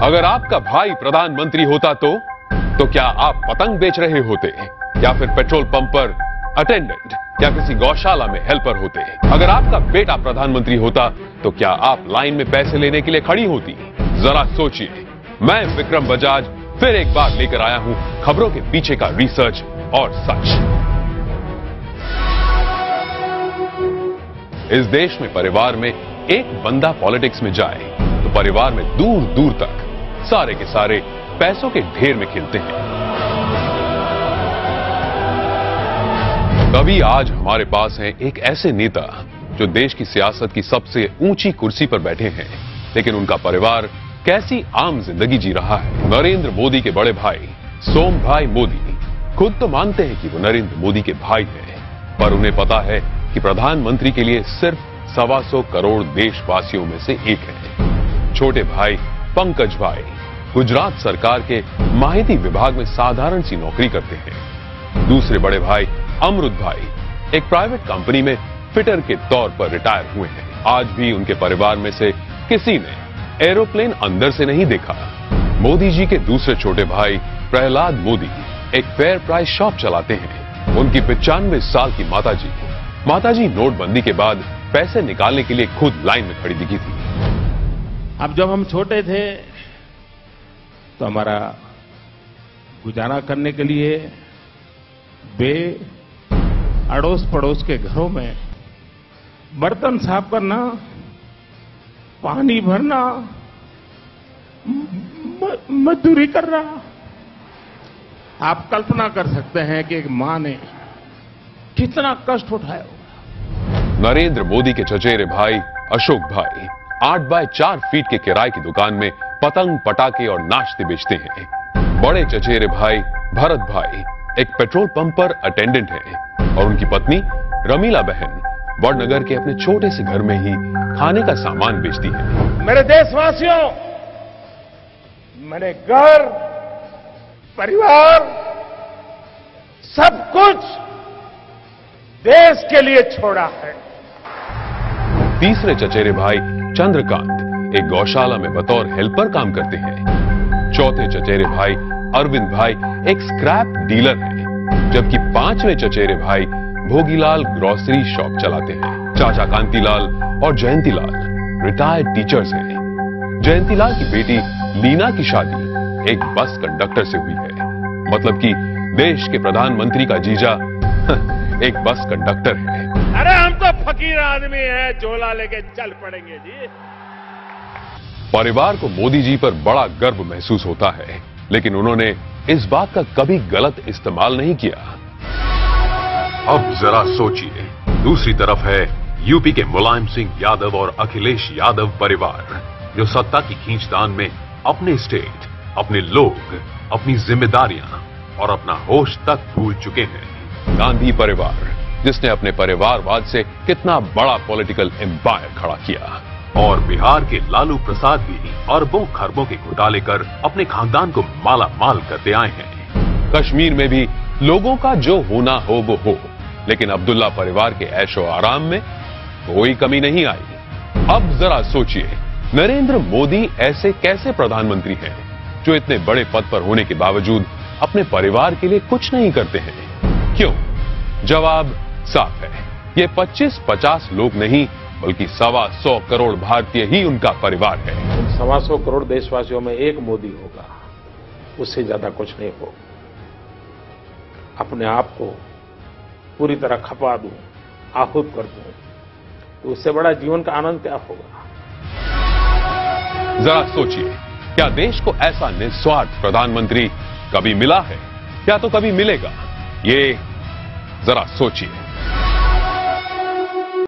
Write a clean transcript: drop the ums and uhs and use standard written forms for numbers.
अगर आपका भाई प्रधानमंत्री होता तो क्या आप पतंग बेच रहे होते या फिर पेट्रोल पंप पर अटेंडेंट या किसी गौशाला में हेल्पर होते? अगर आपका बेटा प्रधानमंत्री होता तो क्या आप लाइन में पैसे लेने के लिए खड़ी होती? जरा सोचिए। मैं विक्रम बजाज फिर एक बार लेकर आया हूं खबरों के पीछे का रिसर्च और सच। इस देश में परिवार में एक बंदा पॉलिटिक्स में जाए तो परिवार में दूर दूर तक सारे के सारे पैसों के ढेर में खिलते हैं। तभी आज हमारे पास हैं एक ऐसे नेता जो देश की सियासत की सबसे ऊंची कुर्सी पर बैठे हैं, लेकिन उनका परिवार कैसी आम जिंदगी जी रहा है। नरेंद्र मोदी के बड़े भाई सोमभाई मोदी खुद तो मानते हैं कि वो नरेंद्र मोदी के भाई हैं, पर उन्हें पता है कि प्रधानमंत्री के लिए सिर्फ 125 करोड़ देशवासियों में से एक है। छोटे भाई पंकज भाई गुजरात सरकार के माहिती विभाग में साधारण सी नौकरी करते हैं। दूसरे बड़े भाई अमृत भाई एक प्राइवेट कंपनी में फिटर के तौर पर रिटायर हुए हैं। आज भी उनके परिवार में से किसी ने एरोप्लेन अंदर से नहीं देखा। मोदी जी के दूसरे छोटे भाई प्रहलाद मोदी एक फेयर प्राइस शॉप चलाते हैं। उनकी 95 साल की माताजी नोटबंदी के बाद पैसे निकालने के लिए खुद लाइन में खड़ी दिखी थी। अब जब हम छोटे थे तो हमारा गुजारा करने के लिए अड़ोस पड़ोस के घरों में बर्तन साफ करना, पानी भरना, मजदूरी करना। आप कल्पना कर सकते हैं कि एक मां ने कितना कष्ट उठाया होगा। नरेंद्र मोदी के चचेरे भाई अशोक भाई 8 बाय 4 फीट के किराए की दुकान में पतंग पटाखे और नाश्ते बेचते हैं। बड़े चचेरे भाई भरत भाई एक पेट्रोल पंप पर अटेंडेंट हैं और उनकी पत्नी रमीला बहन वडनगर के अपने छोटे से घर में ही खाने का सामान बेचती है। मेरे देशवासियों, मैंने घर, परिवार, सब कुछ देश के लिए छोड़ा है। तीसरे चचेरे भाई चंद्रकांत एक गौशाला में बतौर हेल्पर काम करते हैं। चौथे चचेरे भाई अरविंद भाई एक स्क्रैप डीलर हैं, जबकि 5वें चचेरे भाई भोगीलाल ग्रोसरी शॉप चलाते हैं। चाचा कांतीलाल और जयंतीलाल रिटायर्ड टीचर्स हैं। जयंतीलाल की बेटी लीना की शादी एक बस कंडक्टर से हुई है। मतलब कि देश के प्रधानमंत्री का जीजा एक बस कंडक्टर है। अरे हम तो फकीर आदमी हैं, झोला लेके चल पड़ेंगे जी। परिवार को मोदी जी पर बड़ा गर्व महसूस होता है, लेकिन उन्होंने इस बात का कभी गलत इस्तेमाल नहीं किया। अब जरा सोचिए, दूसरी तरफ है यूपी के मुलायम सिंह यादव और अखिलेश यादव परिवार, जो सत्ता की खींचतान में अपने स्टेट, अपने लोग, अपनी जिम्मेदारियां और अपना होश तक भूल चुके हैं। गांधी परिवार, जिसने अपने परिवारवाद से कितना बड़ा पॉलिटिकल एम्पायर खड़ा किया, और बिहार के लालू प्रसाद भी अरबों खरबों के घोटाले कर अपने खानदान को माला माल करते आए हैं। कश्मीर में भी लोगों का जो होना हो वो हो, लेकिन अब्दुल्ला परिवार के ऐशो आराम में कोई कमी नहीं आई। अब जरा सोचिए, नरेंद्र मोदी ऐसे कैसे प्रधानमंत्री हैं जो इतने बड़े पद पर होने के बावजूद अपने परिवार के लिए कुछ नहीं करते हैं? क्यों? जवाब साफ है, ये 25-50 लोग नहीं बल्कि 125 करोड़ भारतीय ही उनका परिवार है। 125 करोड़ देशवासियों में एक मोदी होगा, उससे ज्यादा कुछ नहीं होगा। अपने आप को पूरी तरह खपा दूं, आहूत कर दूं, तो उससे बड़ा जीवन का आनंद क्या होगा? जरा सोचिए, क्या देश को ऐसा निस्वार्थ प्रधानमंत्री कभी मिला है, या तो कभी मिलेगा? ये जरा सोचिए।